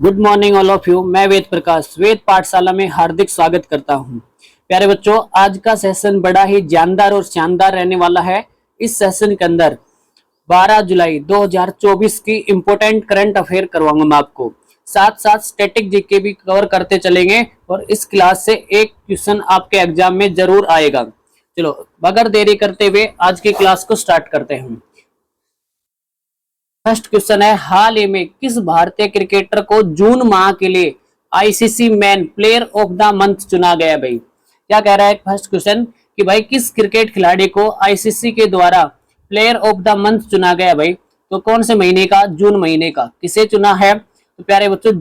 Good morning all of you. मैं वेद प्रकाश वेद पाठशाला में हार्दिक स्वागत करता हूं। प्यारे बच्चों, आज का सेशन बड़ा ही जानदार और शानदार रहने वाला है। इस सेशन के अंदर 12 जुलाई 2024 की इंपोर्टेंट करंट अफेयर करवाऊंगा मैं आपको। साथ साथ स्टैटिक जीके भी कवर करते चलेंगे और इस क्लास से एक क्वेश्चन आपके एग्जाम में जरूर आएगा। चलो बगैर देरी करते हुए आज की क्लास को स्टार्ट करते हैं। फर्स्ट क्वेश्चन है, हाल ही में किस भारतीय क्रिकेटर को जून माह के लिए ICC man player of the month चुना गया? भाई क्या कह रहा है फर्स्ट क्वेश्चन कि भाई किस क्रिकेट खिलाड़ी को आईसीसी के द्वारा प्लेयर ऑफ द मंथ चुना गया? भाई तो कौन से महीने का? जून महीने का। किसे चुना है? तो प्यारे बच्चों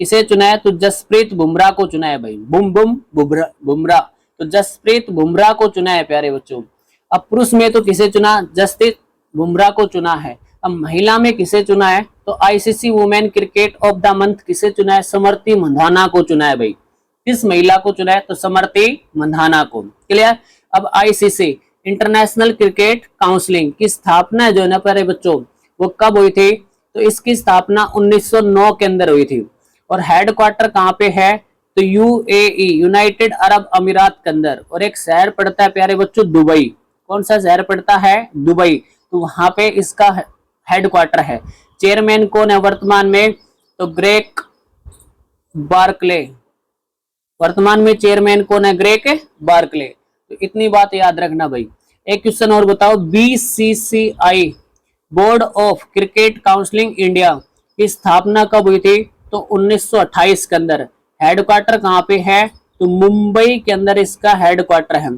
किसे चुना है? तो जसप्रीत बुमराह को चुना है भाई। बुम बुम बुमराह। तो जसप्रीत बुमराह को चुना है प्यारे बच्चों। अब पुरुष में तो किसे चुना? जसप्रीत बुमराह को चुना है। अब महिला में किसे चुना है? तो ICC women cricket of the month किसे चुना है? स्मृति मंधाना को चुना है भाई। किस महिला को चुना है? तो स्मृति मंधाना को। क्लियर। अब आईसीसी इंटरनेशनल क्रिकेट काउंसिलिंग की स्थापना जो है ना प्यारे बच्चों, वो कब हुई थी? तो इसकी स्थापना 1909 के अंदर हुई थी। और हेडक्वार्टर कहाँ पे है? तो यूएई यूनाइटेड अरब अमीरात के अंदर। और एक शहर पड़ता है प्यारे बच्चों दुबई। कौन सा शहर पड़ता है? दुबई। तो वहां पे इसका हेडक्वार्टर है। चेयरमैन कौन है वर्तमान में? तो ग्रेग बार्कले। वर्तमान में चेयरमैन कौन है? Greg Barclay. तो इतनी बात याद रखना भाई। एक क्वेश्चन और बताओ, BCCI board of cricket counselling India की स्थापना कब हुई थी? तो 1928 के अंदर। हेडक्वार्टर कहाँ पे है? तो मुंबई के अंदर इसका हेडक्वार्टर है।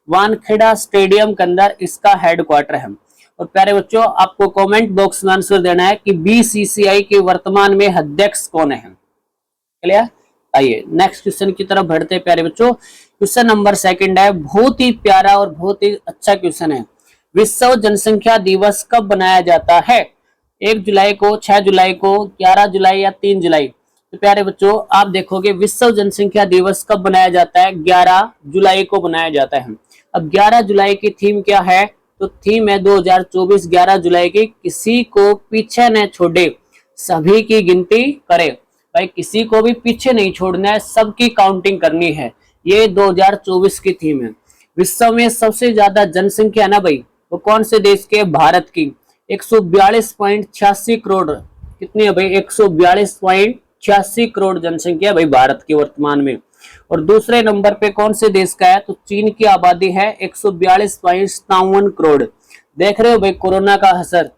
वानखेड़ा स्टेडियम के अंदर इसका हेडक्वार्टर है। और प्यारे बच्चों, आपको कमेंट बॉक्स में आंसर देना है कि बीसीसीआई के वर्तमान में अध्यक्ष कौन है। क्लियर। आइए नेक्स्ट क्वेश्चन की तरफ बढ़ते हैं प्यारे बच्चों। क्वेश्चन नंबर सेकंड है, बहुत ही प्यारा और बहुत ही अच्छा क्वेश्चन है। विश्व जनसंख्या दिवस कब मनाया जाता है? 1 जुलाई को, 6 जुलाई को, 11 जुलाई या 3 जुलाई? तो प्यारे बच्चों आप देखोगे विश्व जनसंख्या दिवस कब मनाया जाता है? 11 जुलाई को मनाया जाता है। अब 11 जुलाई की थीम क्या है? तो थीम है 2024 11 जुलाई की, किसी को पीछे न छोड़े सभी की गिनती करे। भाई किसी को भी पीछे नहीं छोड़ना है, सबकी काउंटिंग करनी है। ये 2024 की थीम है। विश्व में सबसे ज्यादा जनसंख्या है ना भाई, वो कौन से देश के? भारत की। 142.86 करोड़। कितनी है भाई? 142.86 करोड़ जनसंख्या भाई भारत की वर्तमान में। और दूसरे नंबर पे कौन से देश का है? तो चीन की आबादी है 142.57 करोड़। देख रहे हो भाई कोरोना का असर।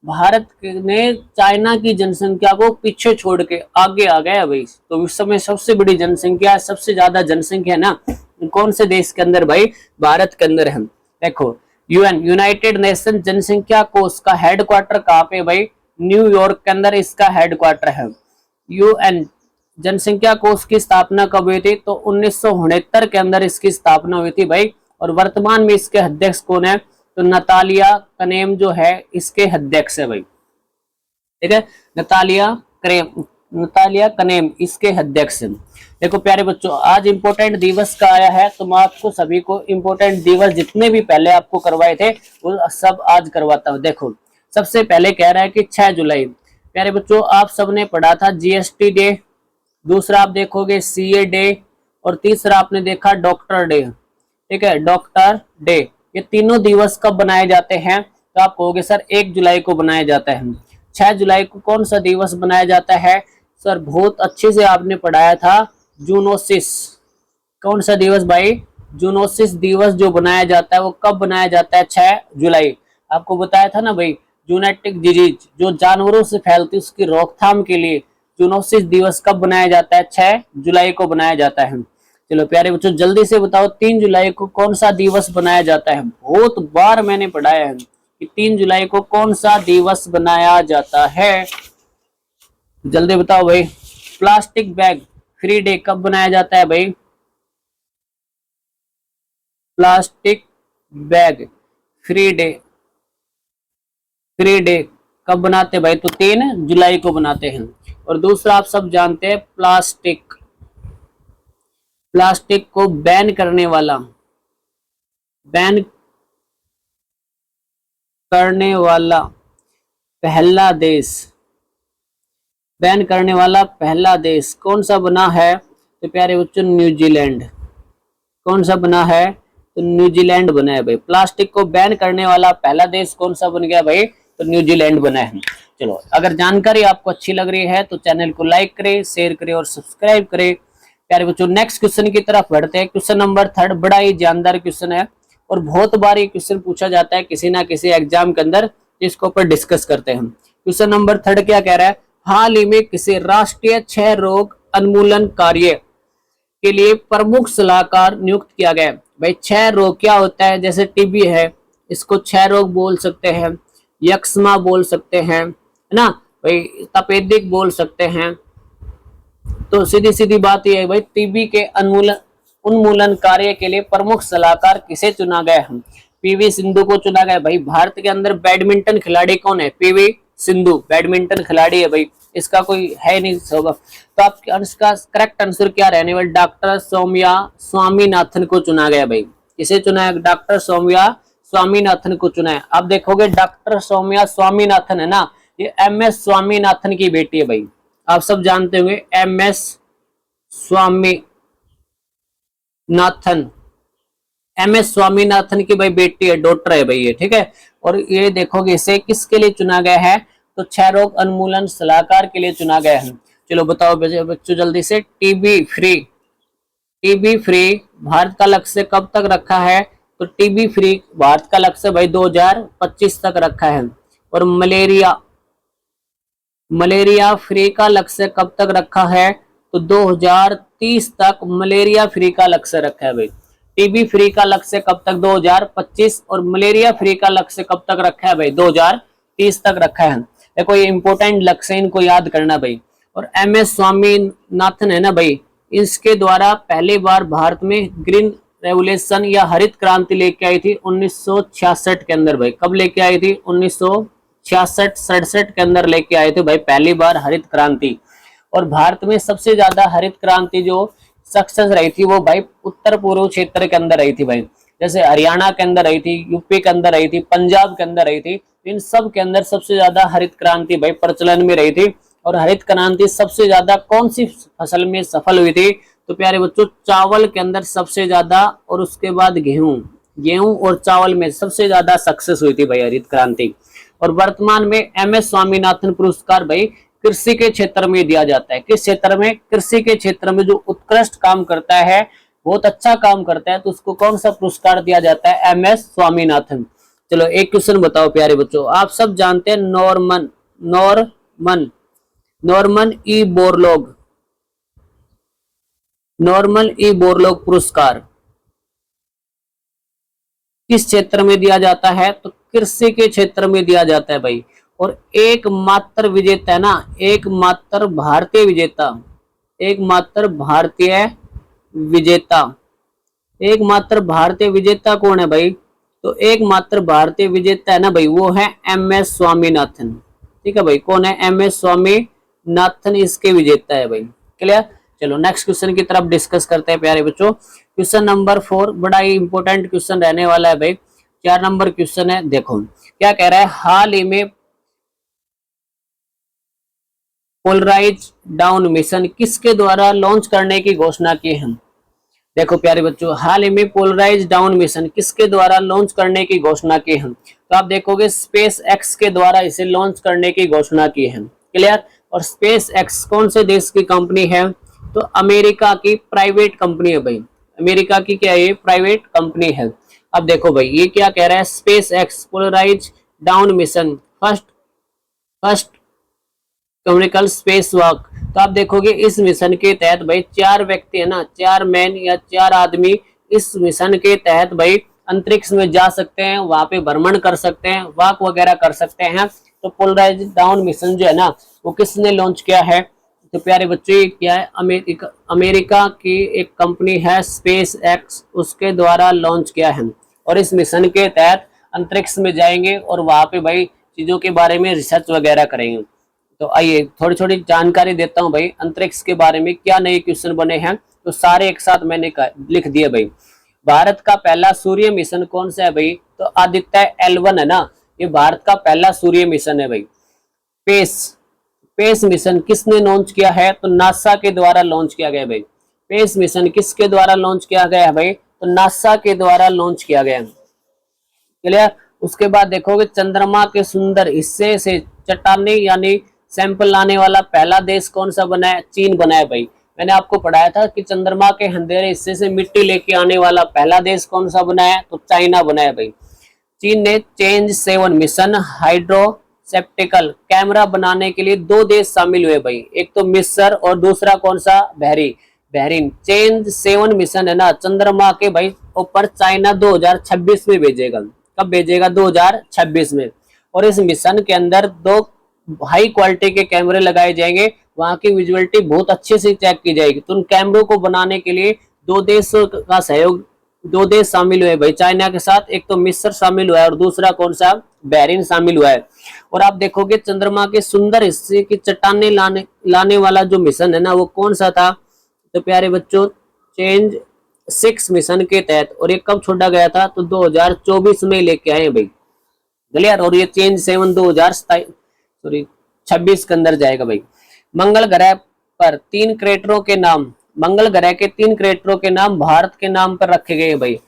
भारत ने चाइना की जनसंख्या को पीछे छोड़ के आगे आ गया भाई। तो विश्व में सबसे बड़ी जनसंख्या, सबसे ज्यादा जनसंख्या ना कौन से देश के अंदर? भाई भारत के अंदर है। देखो यूएन यूनाइटेड नेशन जनसंख्या कोष का हेडक्वार्टर कहाँ पे भाई? न्यूयॉर्क के अंदर इसका हेडक्वार्टर है। यूएन जनसंख्या कोष की स्थापना कब हुई थी? तो 1969 के अंदर इसकी स्थापना हुई थी भाई। और वर्तमान में इसके अध्यक्ष कौन है? तो नतालिया कनेम जो है इसके अध्यक्ष है भाई। ठीक है, नतालिया कनेम इसके अध्यक्ष हैं। देखो प्यारे बच्चों, आज इंपोर्टेंट दिवस का आया है, तो मैं आपको सभी को इंपोर्टेंट दिवस जितने भी पहले आपको करवाए थे वो सब आज करवाता हूँ। देखो सबसे पहले कह रहा है कि 6 जुलाई। प्यारे बच्चों आप सबने पढ़ा था जीएसटी डे, दूसरा आप देखोगे सीए डे, और तीसरा आपने देखा डॉक्टर डे। ठीक है, डॉक्टर डे। ये तीनों दिवस कब बनाए जाते हैं? तो आप कहोगे सर 1 जुलाई को बनाया जाता है। 6 जुलाई को कौन सा दिवस बनाया जाता है? सर बहुत अच्छे से आपने पढ़ाया था, जूनोसिस। कौन सा दिवस भाई? जूनोसिस दिवस जो बनाया जाता है वो कब बनाया जाता है? 6 जुलाई। आपको बताया था ना भाई, जूनेटिक डिजीज जो जानवरों से फैलती है उसकी रोकथाम के लिए जूनोसिस दिवस कब बनाया जाता है? 6 जुलाई को बनाया जाता है। चलो प्यारे बच्चों जल्दी से बताओ 3 जुलाई को कौन सा दिवस बनाया जाता है? बहुत बार मैंने पढ़ाया है कि 3 जुलाई को कौन सा दिवस बनाया जाता है। जल्दी बताओ भाई। प्लास्टिक बैग फ्री डे कब बनाया जाता है भाई? Plastic bag free day, free day कब बनाते हैं भाई? तो 3 जुलाई को बनाते हैं। और दूसरा आप सब जानते हैं प्लास्टिक, प्लास्टिक को बैन करने वाला, बैन करने वाला पहला देश, बैन करने वाला पहला देश कौन सा बना है? तो प्यारे बच्चों न्यूजीलैंड। कौन सा बना है? तो न्यूजीलैंड बना है भाई। प्लास्टिक को बैन करने वाला पहला देश कौन सा बन गया भाई? तो न्यूजीलैंड बना है। चलो, अगर जानकारी आपको अच्छी लग रही है तो चैनल को लाइक करें, शेयर करें और सब्सक्राइब करें। प्यारे बच्चों, नेक्स्ट क्वेश्चन की तरफ बढ़ते हैं। क्वेश्चन नंबर 3 बड़ा ही जानदार क्वेश्चन है और बहुत बार ये क्वेश्चन पूछा जाता है किसी ना किसी एग्जाम के अंदर, इसके ऊपर डिस्कस करते हैं। क्वेश्चन नंबर 3 क्या कह रहा है? हाल ही में किसी राष्ट्रीय क्षय रोग उन्मूलन कार्य के लिए प्रमुख सलाहकार नियुक्त किया गया। भाई क्षय रोग क्या होता है? जैसे टीबी है, इसको क्षय रोग बोल सकते हैं, यक्ष्मा बोल सकते हैं, है ना भाई, तपेदिक बोल सकते हैं। तो सीधी सीधी बात यह है भाई, टीबी के उन्मूलन कार्य के लिए प्रमुख सलाहकार किसे चुना गया है? पीवी सिंधु को चुना गया। भाई भारत के अंदर बैडमिंटन खिलाड़ी कौन है? पीवी सिंधु बैडमिंटन खिलाड़ी है भाई, इसका कोई है नहीं होगा। तो आपके इसका करेक्ट आंसर क्या रहने वाला? डॉक्टर सौम्या स्वामीनाथन को चुना गया भाई। किसे चुना है? डॉक्टर सौम्या स्वामीनाथन को चुना है। आप देखोगे डॉक्टर सौम्या स्वामीनाथन है ना, ये MS स्वामीनाथन की बेटी है भाई। आप सब जानते होंगे MS स्वामीनाथन, MS स्वामीनाथन की भाई बेटी है, डॉटर है भाई ये, ठीक है। और ये देखोगे इसे किसके लिए चुना गया है? तो क्षय रोग उन्मूलन सलाहकार के लिए चुना गया है। चलो बताओ बच्चों जल्दी से। टीबी फ्री भारत का लक्ष्य कब तक रखा है? तो टीबी फ्री भारत का लक्ष्य भाई 2025 तक रखा है। और मलेरिया फ्री का लक्ष्य कब तक रखा है? तो 2030 तक मलेरिया फ्री का लक्ष्य रखा है भाई। टीबी फ्री का लक्ष्य कब तक? 2025। और मलेरिया फ्री का लक्ष्य कब तक रखा है भाई? 2030 तक रखा है। देखो ये इंपॉर्टेंट लक्ष्य, इनको याद करना भाई। और MS स्वामीनाथन है ना भाई, इसके द्वारा पहली बार भारत में ग्रीन रेवोल्यूशन या हरित क्रांति लेके आई थी 1966 के अंदर भाई। कब लेके आई थी? 1966-67 के अंदर लेके आए थे भाई पहली बार हरित क्रांति। और भारत में सबसे ज्यादा हरित क्रांति जो सक्सेस रही थी वो भाई उत्तर पूर्व क्षेत्र के अंदर रही थी भाई। जैसे हरियाणा के अंदर रही थी, यूपी के अंदर रही थी, पंजाब के अंदर रही थी। इन सब के अंदर सबसे ज्यादा हरित क्रांति भाई प्रचलन में रही थी। और हरित क्रांति सबसे ज्यादा कौन सी फसल में सफल हुई थी? तो प्यारे बच्चों चावल के अंदर सबसे ज्यादा, और उसके बाद गेहूं और चावल में सबसे ज्यादा सक्सेस हुई थी भाई हरित क्रांति। और वर्तमान में MS स्वामीनाथन पुरस्कार भाई कृषि के क्षेत्र में दिया जाता है। किस क्षेत्र में? कृषि के क्षेत्र में जो उत्कृष्ट काम करता है, बहुत अच्छा काम करता है, तो उसको कौन सा पुरस्कार दिया जाता है? MS स्वामीनाथन। चलो एक क्वेश्चन बताओ प्यारे बच्चों, आप सब जानते हैं नॉर्मन ई बोरलॉग पुरस्कार किस क्षेत्र में दिया जाता है? तो कृषि के क्षेत्र में दिया जाता है भाई। और एकमात्र विजेता है ना, एकमात्र भारतीय विजेता कौन है भाई? तो एकमात्र भारतीय विजेता है ना भाई, वो है MS स्वामीनाथन। ठीक है भाई, कौन है? MS स्वामीनाथन इसके विजेता है भाई। क्लियर? चलो नेक्स्ट क्वेश्चन की तरफ डिस्कस करते हैं प्यारे बच्चों। क्वेश्चन नंबर 4 बड़ा ही इंपॉर्टेंट क्वेश्चन रहने वाला है भाई। 4 नंबर क्वेश्चन है, देखो क्या कह रहा है। हाल ही में पोलराइज डाउन मिशन किसके द्वारा लॉन्च करने की घोषणा की है? देखो प्यारे बच्चों, हाल ही में पोलराइज डाउन मिशन किसके द्वारा लॉन्च करने की घोषणा की है? तो आप देखोगे SpaceX के द्वारा इसे लॉन्च करने की घोषणा की है। क्लियर? और SpaceX कौन से देश की कंपनी है? तो अमेरिका की प्राइवेट कंपनी है भाई। अमेरिका की क्या है? प्राइवेट कंपनी है। अब देखो भाई ये क्या कह रहा है, SpaceX Polaris Dawn mission first commercial space walk. तो आप देखोगे इस मिशन के तहत भाई 4 व्यक्ति है ना, 4 मैन या 4 आदमी इस मिशन के तहत भाई अंतरिक्ष में जा सकते हैं, वहां पे भ्रमण कर सकते हैं, वॉक वगैरह कर सकते हैं। तो पोलराइज डाउन मिशन जो है ना वो किसने लॉन्च किया है? तो प्यारे बच्चे क्या है, अमेरिका की एक कंपनी है SpaceX, उसके द्वारा लॉन्च किया है। और इस मिशन के तहत अंतरिक्ष में जाएंगे और वहां पे भाई चीजों के बारे में रिसर्च वगैरह करेंगे। तो आइए थोड़ी थोड़ी जानकारी देता हूं भाई अंतरिक्ष के बारे में, क्या नए क्वेश्चन बने हैं तो सारे एक साथ मैंने लिख दिए भाई। भारत का पहला सूर्य मिशन कौन सा है भाई? तो आदित्य L1 है ना, ये भारत का पहला सूर्य मिशन है भाई। स्पेस मिशन किसने लॉन्च किया है? तो नासा के द्वारा लॉन्च किया गया भाई। स्पेस मिशन किसके द्वारा लॉन्च किया गया है भाई? तो नासा के द्वारा लॉन्च किया गया। क्लियर। उसके बाद देखोगे चंद्रमा के सुंदर हिस्से से चट्टाने यानी सैंपल लाने वाला पहला देश कौन सा बना है? चीन बना है भाई। मैंने आपको पढ़ाया था कि चंद्रमा के अंधेरे हिस्से से मिट्टी लेके आने वाला पहला देश कौन सा बना है? तो चाइना बना है भाई। चीन ने चेंज 7 मिशन हाइड्रोसेप्टिकल कैमरा बनाने के लिए 2 देश शामिल हुए भाई, एक तो मिस्र और दूसरा कौन सा? बहरीन। चेंज 7 मिशन है ना चंद्रमा के भाई ऊपर चाइना 2026 में भेजेगा। कब भेजेगा? 2026 में। और इस मिशन के अंदर 2 हाई क्वालिटी के कैमरे लगाए जाएंगे, वहां की विजुअलिटी बहुत अच्छे से चेक की जाएगी। तो उन कैमरों को बनाने के लिए 2 देशों का सहयोग, 2 देश शामिल हुए भाई चाइना के साथ, एक तो मिस्र शामिल हुआ है और दूसरा कौन सा? बहरीन शामिल हुआ है। और आप देखोगे चंद्रमा के सुंदर हिस्से की चट्टाने लाने वाला जो मिशन है ना वो कौन सा था? तो प्यारे बच्चों चेंज 6 मिशन के तहत, और ये कब छोड़ा गया था? तो 2024 में लेके आए भाई। क्लियर। और ये चेंज 7 2026 के अंदर जाएगा भाई। मंगल ग्रह पर 3 क्रेटरों के नाम, मंगल ग्रह के 3 क्रेटरों के नाम भारत के नाम पर रखे गए भाई।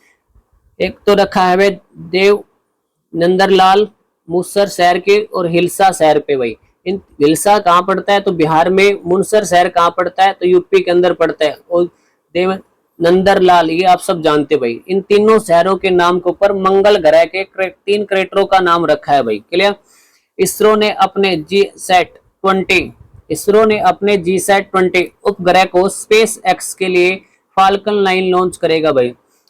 एक तो रखा है भाई देव नंदरलाल मूसर शहर के और हिलसा शहर पे भाई। इन हिलसा कहाँ पड़ता है? तो बिहार में। मुनसर शहर कहाँ पड़ता है? तो यूपी के अंदर पड़ता है। और देव नंदरलाल ये आप सब जानते भाई। इन तीनों शहरों के नाम के ऊपर मंगल ग्रह के 3 क्रेटरों का नाम रखा है भाई। क्लियर। इसरो ने अपने जीसैट 20 उपग्रह को स्पेस एक्स के लिए फाल्कन 9 लॉन्च करेगा भाई।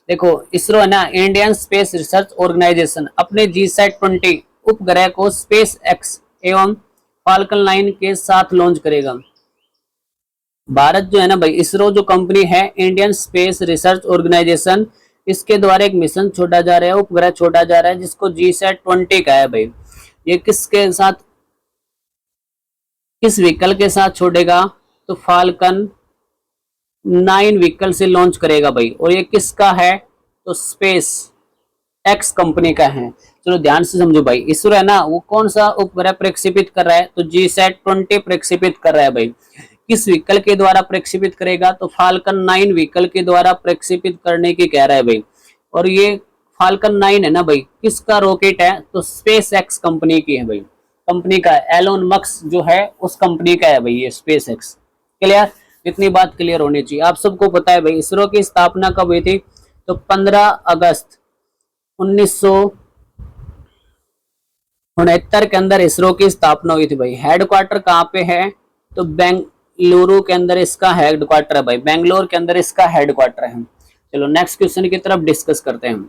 देखो इसरो है ना इंडियन स्पेस रिसर्च ऑर्गेनाइजेशन अपने जीसैट 20 उपग्रह को स्पेस एक्स एवं फाल्कन 9 के साथ लॉन्च करेगा। भारत जो है ना भाई, इसरो जो कंपनी है इंडियन स्पेस रिसर्च ऑर्गेनाइजेशन, इसके द्वारा एक मिशन छोड़ा जा रहा है, उपग्रह छोड़ा जा रहा है जिसको जीसैट 20 का है भाई। ये किसके साथ, किस व्हीकल के साथ छोड़ेगा? तो फाल्कन 9 व्हीकल से लॉन्च करेगा भाई। और ये किसका है? तो स्पेस एक्स कंपनी का है। चलो ध्यान से समझो भाई। इसरो है ना वो कौन सा उपग्रह प्रक्षेपित कर रहा है? तो जीसैट 20 प्रक्षेपित कर रहा है भाई। किस व्हीकल के द्वारा प्रक्षेपित करेगा? तो फाल्कन 9 व्हीकल के द्वारा प्रक्षेपित करने की कह रहा है भाई। और ये फाल्कन 9 है ना भाई किसका रॉकेट है? तो स्पेस एक्स कंपनी की है भाई, कंपनी का एलोन मस्क जो है उस कंपनी का है भाई ये स्पेस एक्स। क्लियर। इतनी बात क्लियर होनी चाहिए। आप सबको पता है भाई इसरो की स्थापना कब हुई थी? तो 15 अगस्त 1969 के अंदर इसरो की स्थापना हुई थी भाई। हेडक्वार्टर कहाँ पे है? तो बेंगलुरु के अंदर इसका हेडक्वार्टर है भाई, बेंगलोर के अंदर इसका हेडक्वार्टर है। चलो नेक्स्ट क्वेश्चन की तरफ डिस्कस करते हैं।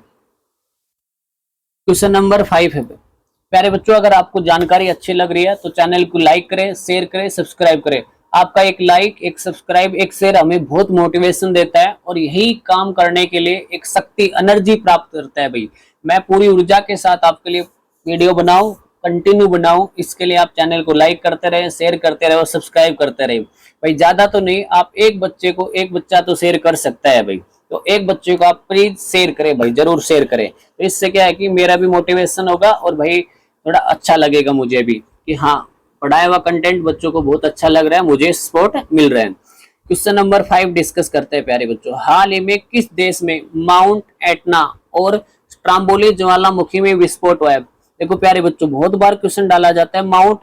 क्वेश्चन नंबर 5 है प्यारे बच्चों, अगर आपको जानकारी अच्छी लग रही है तो चैनल को लाइक करें, शेयर करें, सब्सक्राइब करें। आपका एक लाइक, एक सब्सक्राइब, एक शेयर हमें बहुत मोटिवेशन देता है और यही काम करने के लिए एक शक्ति, एनर्जी प्राप्त करता है भाई। मैं पूरी ऊर्जा के साथ आपके लिए वीडियो बनाऊं, कंटिन्यू बनाऊं, इसके लिए आप चैनल को लाइक करते रहे, शेयर करते रहे और सब्सक्राइब करते रहे भाई। ज्यादा तो नहीं, आप एक बच्चा तो शेयर कर सकता है भाई, तो एक बच्चे को आप प्लीज शेयर करें भाई, जरूर शेयर करें। तो इससे क्या है कि मेरा भी मोटिवेशन होगा और भाई थोड़ा अच्छा लगेगा मुझे भी कि हाँ पढ़ाया हुआ कंटेंट बच्चों को बहुत अच्छा लग रहा है, मुझे सपोर्ट मिल रहा है। क्वेश्चन नंबर 5 डिस्कस करते हैं प्यारे बच्चों। हाल ही में किस देश में माउंट एटना और स्ट्राम्बोली ज्वालामुखी में विस्फोट हुआ है? देखो प्यारे बच्चों बहुत बार क्वेश्चन डाला जाता है, माउंट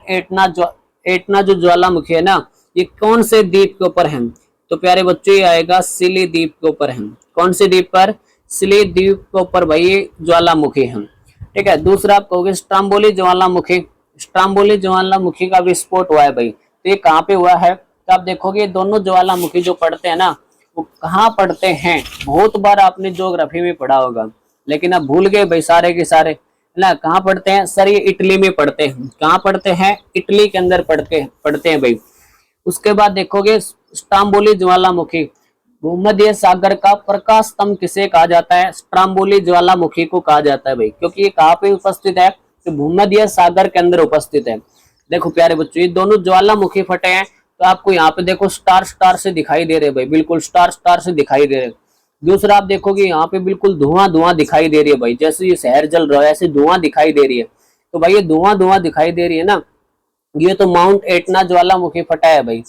एटना जो ज्वालामुखी है ना ये कौन से द्वीप के ऊपर है? तो प्यारे बच्चों ये आएगा सिली द्वीप के ऊपर है। कौन से द्वीप पर? सिली द्वीप के ऊपर भाई ये ज्वालामुखी है। ठीक है। दूसरा आप कहोगे स्ट्राम्बोली ज्वालामुखी का विस्फोट हुआ है भाई, तो ये कहाँ पे हुआ है? तो आप देखोगे दोनों ज्वालामुखी जो पढ़ते हैं ना वो कहाँ पढ़ते हैं? बहुत बार आपने ज्योग्राफी में पढ़ा होगा लेकिन अब भूल गए भाई सारे के सारे ना। कहाँ पढ़ते हैं सर? ये इटली में पढ़ते हैं। कहाँ पढ़ते हैं? इटली के अंदर पढ़ते हैं भाई। उसके बाद देखोगे स्ट्राम्बोली ज्वालामुखी, भूमध्य सागर का प्रकाश स्तंभ किसे कहा जाता है? स्ट्राम्बोली ज्वालामुखी को कहा जाता है भाई, क्योंकि ये कहाँ पे उपस्थित है? तो भूमध्य सागर के अंदर उपस्थित है। देखो प्यारे बच्चों ये दोनों ज्वालामुखी फटे हैं, तो आपको यहाँ पे देखो स्टार स्टार से दिखाई दे रहे भाई, बिल्कुल स्टार स्टार से दिखाई दे रहे। दूसरा आप देखोगे यहाँ पे बिल्कुल धुआं धुआं दिखाई दे रही है भाई, जैसे ये शहर जल रहा है ऐसे धुआं दिखाई दे रही है। तो भाई ये धुआं धुआं दिखाई दे रही है ना, ये तो माउंट एटना ज्वालामुखी फटा है भाई।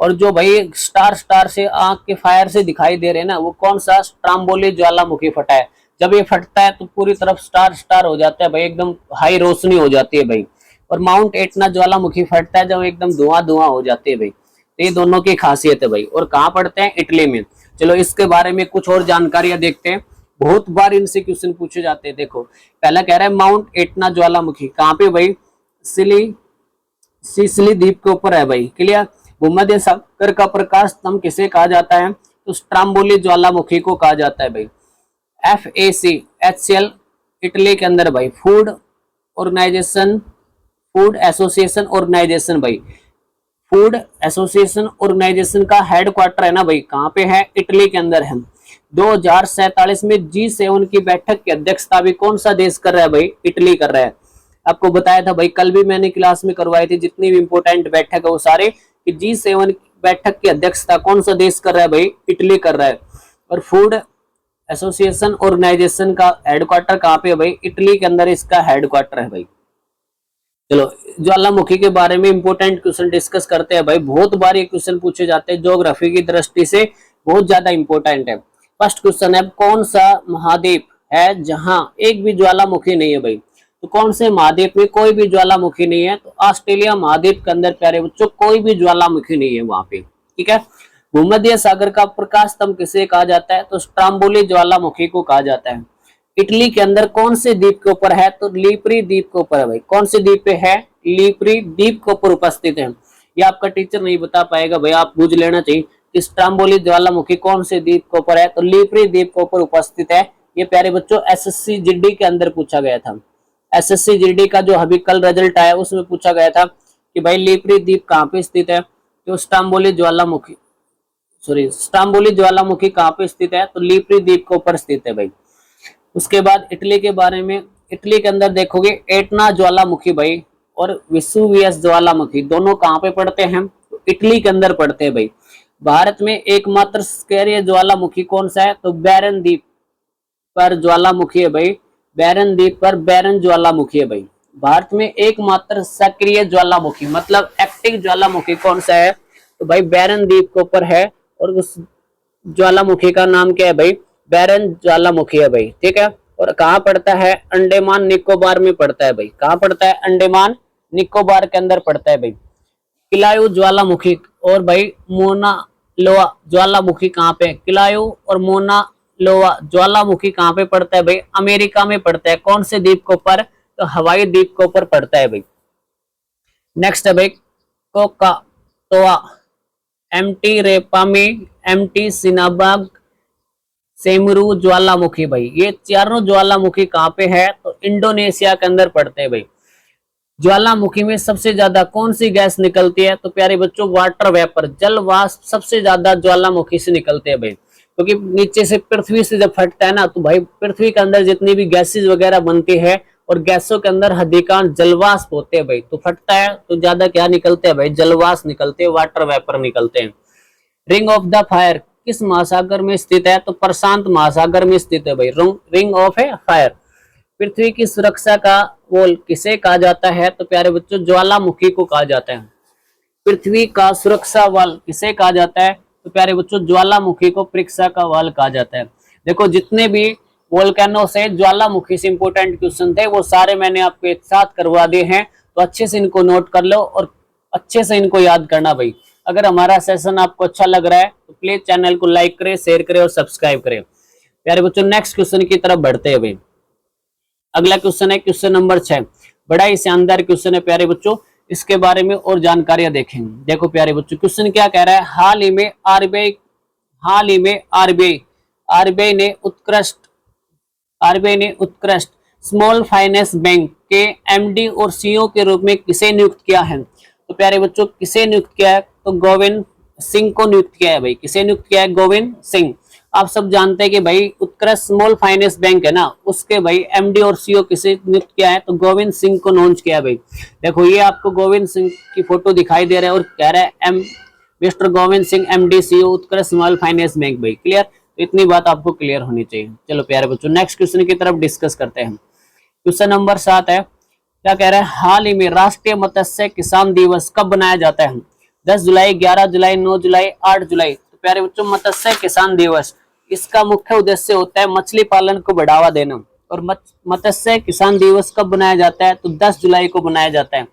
और जो भाई स्टार स्टार से आंख के फायर से दिखाई दे रहे हैं ना, वो कौन सा स्ट्राम्बोली ज्वालामुखी फटा है। जब ये फटता है तो पूरी तरफ स्टार स्टार हो जाता है भाई, एकदम हाई रोशनी हो जाती है भाई। और माउंट एटना ज्वालामुखी फटता है जब एकदम धुआं धुआं हो जाती है भाई। तो ये दोनों की खासियत है भाई। और कहाँ पड़ते हैं, इटली में। चलो इसके बारे में कुछ और जानकारियां देखते हैं, बहुत बार इनसे क्वेश्चन पूछे जाते हैं। देखो पहला कह रहा है माउंट एटना ज्वालामुखी कहाँ पे भाई, सिसिली द्वीप के ऊपर है भाई। क्लियर। भूमध्य सागर का प्रकाश स्तंभ किसे कहा जाता है, तो स्ट्राम्बोली ज्वालामुखी को कहा जाता है भाई। FACHCL इटली के अंदर भाई, फूड एसोसिएशन ऑर्गेनाइजेशन भाई। फूड एसोसिएशन ऑर्गेनाइजेशन का हेडक्वार्टर है ना भाई, कहाँ पे है, इटली के अंदर है। 2047 में G7 की बैठक की अध्यक्षता भी कौन सा देश कर रहा है भाई, इटली कर रहा है। आपको बताया था भाई, कल भी मैंने क्लास में करवाई थी, जितनी भी इंपोर्टेंट बैठक है वो सारे, कि G7 बैठक की अध्यक्षता कौन सा देश कर रहा है भाई, इटली कर रहा है। और फूड एसोसिएशन ऑर्गेनाइजेशन का हेडक्वार्टर कहाँ पे है भाई, इटली के अंदर इसका हेडक्वार्टर है भाई। चलो ज्वालामुखी के बारे में इंपोर्टेंट क्वेश्चन डिस्कस करते हैं भाई। बहुत बार ये क्वेश्चन पूछे जाते हैं, ज्योग्राफी की दृष्टि से बहुत ज्यादा इंपोर्टेंट है। फर्स्ट क्वेश्चन है, कौन सा महाद्वीप है जहां एक भी ज्वालामुखी नहीं है भाई। तो कौन से महाद्वीप में कोई भी ज्वालामुखी नहीं है, तो ऑस्ट्रेलिया महाद्वीप के अंदर प्यारे बच्चों कोई भी ज्वालामुखी नहीं है वहां पे। ठीक है। भूमध्य सागर का प्रकाश स्तंभ किसे कहा जाता है, तो स्ट्राम्बोली ज्वालामुखी को कहा जाता है। इटली के अंदर कौन से द्वीप के ऊपर है, तो लीपरी द्वीप के ऊपर है भाई। कौन से द्वीप पे है, लीपरी द्वीप के ऊपर उपस्थित है। ये आपका टीचर नहीं बता पाएगा भाई, आप बुझ लेना चाहिए कि स्ट्राम्बोली ज्वालामुखी कौन से द्वीप के ऊपर है, तो लीपरी द्वीप के ऊपर उपस्थित है। ये प्यारे बच्चों SSC GD के अंदर पूछा गया था। SSC GD का जो अभी कल रिजल्ट आया उसमें पूछा गया था कि भाई लीपरी द्वीप कहाँ पे स्थित है, तो स्ट्राम्बोली ज्वालामुखी कहाँ पे स्थित है, तो लीपरी द्वीप के ऊपर स्थित है भाई। उसके बाद इटली के बारे में, इटली के अंदर देखोगे एटना ज्वालामुखी भाई और वेसुवियस ज्वालामुखी दोनों कहाँ पे पड़ते हैं, तो इटली के अंदर पड़ते हैं भाई। भारत में एकमात्र सक्रिय ज्वालामुखी कौन सा है, तो बैरन द्वीप पर ज्वालामुखी है भाई। बैरन द्वीप पर बैरन ज्वालामुखी है भाई। भारत में एकमात्र सक्रिय ज्वालामुखी मतलब एक्टिव ज्वालामुखी कौन सा है, तो भाई बैरन द्वीप के ऊपर है। और उस ज्वालामुखी का नाम क्या है भाई, बैरन ज्वालामुखी है भाई। ठीक है। और कहाँ पड़ता है, अंडमान निकोबार में पड़ता है भाई। कहाँ पड़ता है, अंडमान निकोबार के अंदर पड़ता है भाई। किलायू ज्वालामुखी और भाई मोना लोआ ज्वालामुखी कहाँ पे, किलायू और मोना लोआ ज्वालामुखी कहाँ पे पड़ता है भाई, अमेरिका में पड़ता है। कौन से द्वीप के ऊपर, तो हवाई द्वीप के ऊपर पड़ता है भाई। नेक्स्ट है भाई कोकाटोआ, एमटी रेपामी, एमटी सिनाबाग, सेमरू ज्वालामुखी भाई। ये चारों ज्वालामुखी कहाँ पे है, तो इंडोनेशिया के अंदर पड़ते हैं भाई। ज्वालामुखी में सबसे ज्यादा कौन सी गैस निकलती है, तो प्यारे बच्चों वाटर वेपर, जल वाष्प सबसे ज्यादा ज्वालामुखी से निकलते हैं भाई। क्योंकि नीचे से पृथ्वी से जब फटता है ना, तो भाई पृथ्वी के अंदर जितनी भी गैसेज वगैरह बनती है और गैसों के अंदर अधिकांश जलवाष्प होते हैं भाई। तो फटता है तो ज्यादा क्या निकलते हैं भाई, जलवाष्प निकलते हैं, वाटर वेपर निकलते हैं। रिंग ऑफ द फायर किस महासागर में स्थित है, तो प्रशांत महासागर में स्थित है भाई। रिंग ऑफ है फायर। पृथ्वी की सुरक्षा का वॉल किसे कहा जाता है, तो प्यारे बच्चों ज्वालामुखी को कहा जाता है। पृथ्वी का सुरक्षा वाल किसे कहा जाता है, तो प्यारे बच्चों ज्वालामुखी को परीक्षा का वाल कहा जाता है। देखो जितने भी वोल्केनो से ज्वालामुखी से इंपोर्टेंट क्वेश्चन थे वो सारे मैंने आपको एक साथ करवा दिए हैं, तो अच्छे से इनको नोट कर लो और अच्छे से इनको याद करना भाई। अगर हमारा सेशन आपको अच्छा लग रहा है तो प्लीज चैनल को लाइक करें, शेयर करें और सब्सक्राइब करें। प्यारे बच्चों नेक्स्ट क्वेश्चन की तरफ बढ़ते हैं भाई। अगला क्वेश्चन है क्वेश्चन नंबर 6, बड़ा ही शानदार क्वेश्चन है प्यारे बच्चों, इसके बारे में और जानकारियां देखेंगे। देखो प्यारे बच्चों क्वेश्चन क्या कह रहा है, हाल ही में आरबीआई ने उत्कृष्ट स्मॉल फाइनेंस बैंक के एमडी और सीईओ के रूप में किसे नियुक्त किया है, तो प्यारे बच्चों किसे नियुक्त किया है, तो गोविंद सिंह को नियुक्त किया है भाई। किसे नियुक्त किया है, गोविंद सिंह। आप सब जानते हैं कि भाई उत्कृष्ट स्मॉल फाइनेंस बैंक है ना, उसके भाई एमडी और सीईओ किसे नियुक्त किया है, तो गोविंद सिंह को लॉन्च किया है भाई। देखो ये आपको गोविंद सिंह की फोटो दिखाई दे रहा है और कह रहा है mister Govind Singh MD CEO उत्कृष्ट स्मॉल फाइनेंस बैंक भाई। क्लियर, तो इतनी बात आपको क्लियर होनी चाहिए। चलो प्यारे बच्चों नेक्स्ट क्वेश्चन की तरफ डिस्कस करते हैं। क्वेश्चन नंबर 7 है, क्या कह रहे हैं, हाल ही में राष्ट्रीय मत्स्य किसान दिवस कब मनाया जाता है? 10 जुलाई, 11 जुलाई, 9 जुलाई, 8 जुलाई। तो प्यारे बच्चों, मत्स्य किसान दिवस, इसका मुख्य उद्देश्य होता है मछली पालन को बढ़ावा देना। और मत्स्य किसान दिवस कब बनाया जाता है? तो 10 जुलाई को बनाया जाता है।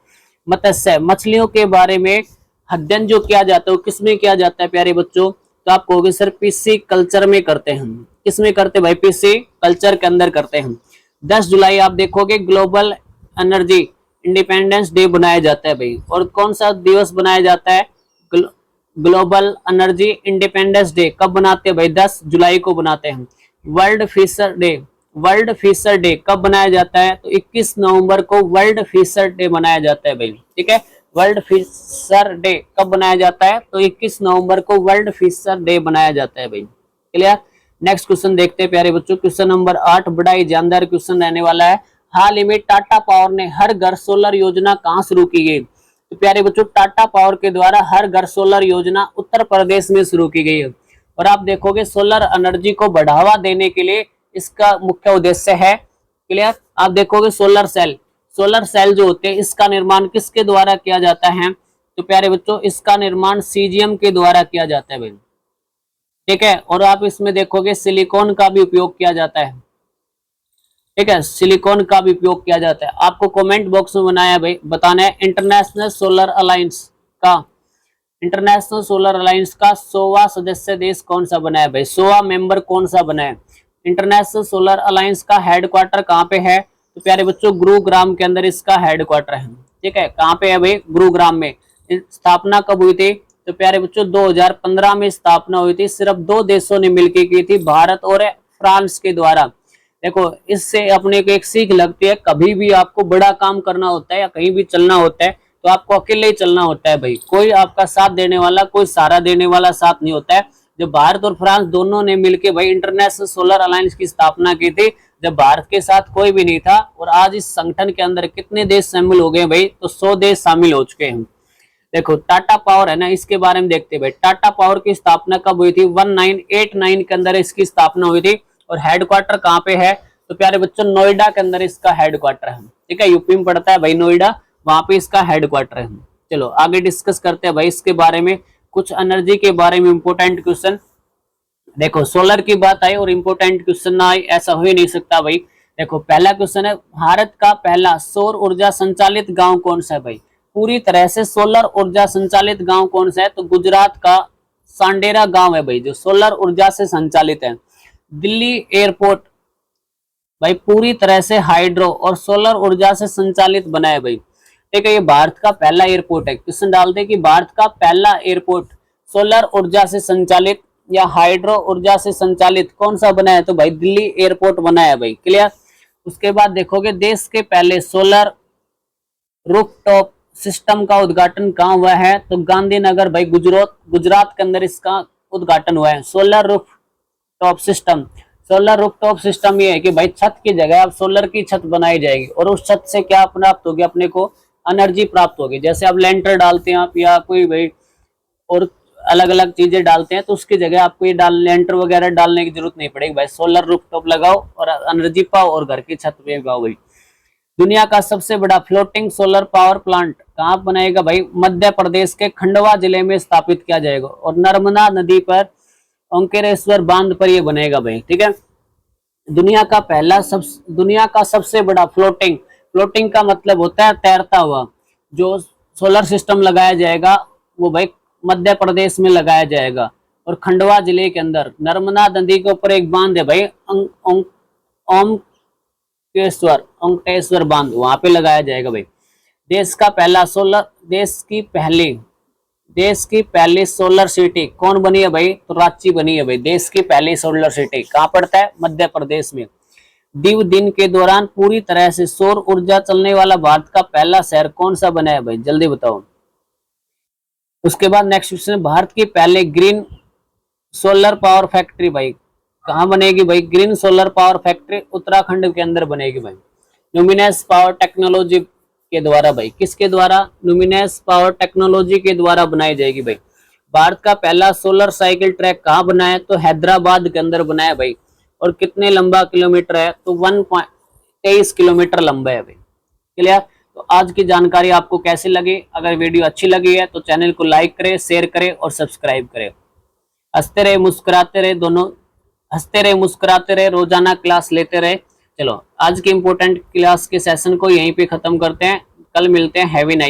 मत्स्य, मछलियों के बारे में अध्ययन जो किया जाता है वो किसमें किया जाता है प्यारे बच्चों? तो आप कहोगे सर पीसी कल्चर में करते हैं। किसमें करते भाई? पीसी कल्चर के अंदर करते हैं। 10 जुलाई आप देखोगे ग्लोबल एनर्जी इंडिपेंडेंस डे बनाया जाता है भाई। और कौन सा दिवस बनाया जाता है? ग्लोबल एनर्जी इंडिपेंडेंस डे कब बनाते हैं भाई? 10 जुलाई को बनाते हैं। World fisher day, world fisher day कब बनाया जाता है? तो 21 नवंबर को वर्ल्ड फिशर डे मनाया जाता है भाई। ठीक है, वर्ल्ड फिशर डे कब बनाया जाता है? तो 21 नवंबर को वर्ल्ड फिशर डे बनाया जाता है भाई। क्लियर। नेक्स्ट क्वेश्चन देखते हैं प्यारे बच्चों, क्वेश्चन नंबर 8 बड़ा ही जानदार क्वेश्चन रहने वाला है। हाल ही में टाटा पावर ने हर घर सोलर योजना कहां शुरू की गई? तो प्यारे बच्चों, टाटा पावर के द्वारा हर घर सोलर योजना उत्तर प्रदेश में शुरू की गई है। और आप देखोगे सोलर एनर्जी को बढ़ावा देने के लिए इसका मुख्य उद्देश्य है। क्लियर। आप देखोगे सोलर सेल, सोलर सेल जो होते हैं इसका निर्माण किसके द्वारा किया जाता है? तो प्यारे बच्चों, इसका निर्माण सीजीएम के द्वारा किया जाता है भाई। ठीक है। और आप इसमें देखोगे सिलिकॉन का भी उपयोग किया जाता है। ठीक है, सिलिकॉन का भी उपयोग किया जाता है। आपको कमेंट बॉक्स में बनाया भाई बताना है इंटरनेशनल सोलर अलायंस का, इंटरनेशनल सोलर अलायंस का 100वां सदस्य देश कौन सा बना है भाई? 100वां मेंबर कौन सा बना है? इंटरनेशनल सोलर अलायंस का हेडक्वार्टर कहाँ पे है? तो प्यारे बच्चों, गुरुग्राम के अंदर इसका हेडक्वार्टर है। ठीक है, कहाँ पे है भाई? गुरुग्राम में। स्थापना कब हुई थी? तो प्यारे बच्चों 2015 में स्थापना हुई थी। सिर्फ 2 देशों ने मिलकर की थी, भारत और फ्रांस के द्वारा। देखो, इससे अपने को एक सीख लगती है, कभी भी आपको बड़ा काम करना होता है या कहीं भी चलना होता है तो आपको अकेले ही चलना होता है भाई। कोई आपका साथ देने वाला, कोई सहारा देने वाला साथ नहीं होता है। जब भारत और फ्रांस दोनों ने मिलकर भाई इंटरनेशनल सोलर अलायंस की स्थापना की थी, जब भारत के साथ कोई भी नहीं था। और आज इस संगठन के अंदर कितने देश शामिल हो गए भाई? तो 100 देश शामिल हो चुके हैं। देखो, टाटा पावर है ना, इसके बारे में देखते हैं भाई। टाटा पावर की स्थापना कब हुई थी? 1989 के अंदर इसकी स्थापना हुई थी। और हेडक्वार्टर कहाँ पे है? तो प्यारे बच्चों, नोएडा के अंदर इसका हेडक्वार्टर है। ठीक है, यूपी में पड़ता है भाई नोएडा, वहां पे इसका हेडक्वार्टर है। चलो आगे डिस्कस करते हैं भाई इसके बारे में, कुछ एनर्जी के बारे में इंपोर्टेंट क्वेश्चन। देखो, सोलर की बात आई और इंपोर्टेंट क्वेश्चन ना आई, ऐसा हो ही नहीं सकता भाई। देखो, पहला क्वेश्चन है, भारत का पहला सौर ऊर्जा संचालित गांव कौन सा है भाई? पूरी तरह से सोलर ऊर्जा संचालित गांव कौन सा है? तो गुजरात का सांडेरा गांव है भाई, जो सोलर ऊर्जा से संचालित है। दिल्ली एयरपोर्ट भाई पूरी तरह से हाइड्रो और सोलर ऊर्जा से संचालित बना है भाई। ठीक है, ये भारत का पहला एयरपोर्ट है। क्वेश्चन डालते कि भारत का पहला एयरपोर्ट सोलर ऊर्जा से संचालित या हाइड्रो ऊर्जा से संचालित कौन सा बना है? तो भाई दिल्ली एयरपोर्ट बना है भाई। क्लियर। उसके बाद देखोगे, देश के पहले सोलर रूफटॉप सिस्टम का उद्घाटन कहाँ हुआ है? तो गांधीनगर भाई, गुजरात के अंदर इसका उद्घाटन हुआ है। Solar rooftop system, solar rooftop system ये है कि भाई छत की जगह अब सोलर की छत बनाई जाएगी और उस छत से क्या प्राप्त होगी? अपने को एनर्जी प्राप्त होगी। जैसे आप लेंटर डालते हैं आप या कोई भाई और अलग अलग चीजें डालते हैं, तो उसकी जगह आपको ये लेंटर वगैरह डालने की जरूरत नहीं पड़ेगी भाई। सोलर रूफटॉप लगाओ और एनर्जी पाओ और घर की छत पे लगाओ भाई। दुनिया का सबसे बड़ा फ्लोटिंग सोलर पावर प्लांट कहाँ बनेगा भाई? मध्य प्रदेश के खंडवा जिले में स्थापित किया जाएगा और नर्मदा नदी पर ओंकारेश्वर बांध पर ये बनेगा भाई। ठीक है, दुनिया का सबसे बड़ा फ्लोटिंग का मतलब होता है तैरता हुआ, जो सोलर सिस्टम लगाया जाएगा वो भाई मध्य प्रदेश में लगाया जाएगा और खंडवा जिले के अंदर नर्मदा नदी के ऊपर एक बांध है भाई, ओंकारेश्वर बांध, वहां पे लगाया जाएगा भाई। देश की पहली सोलर सिटी कौन बनी है भाई? तो रांची बनी है भाई। देश की पहली सोलर सिटी कहाँ पड़ता है? मध्य प्रदेश में। दिव दिन के दौरान पूरी तरह से सौर ऊर्जा चलने वाला भारत का पहला शहर कौन सा बना है भाई? जल्दी बताओ। उसके बाद नेक्स्ट क्वेश्चन, भारत की पहले ग्रीन सोलर पावर फैक्ट्री भाई कहाँ बनेगी भाई? Green solar power factory Uttarakhand के अंदर बनेगी भाई, ल्यूमिनस पावर टेक्नोलॉजी के द्वारा भाई। किसके द्वारा? ल्यूमिनस पावर टेक्नोलॉजी के द्वारा बनाई जाएगी भाई। भारत का पहला सोलर साइकिल ट्रैक कहाँ बना है? तो हैदराबाद के अंदर बना है भाई। और कितने लंबा किलोमीटर है? तो 1.23 किलोमीटर लंबा है भाई। क्लियर। तो आज की जानकारी आपको कैसी लगी? अगर वीडियो अच्छी लगी है तो चैनल को लाइक करें, शेयर करें और सब्सक्राइब करें। हंसते रहे मुस्कुराते रहे दोनों, हंसते रहे मुस्कुराते रहे, रोजाना क्लास लेते रहे। चलो आज के इम्पोर्टेंट क्लास के सेशन को यहीं पे खत्म करते हैं, कल मिलते हैं। Have a nice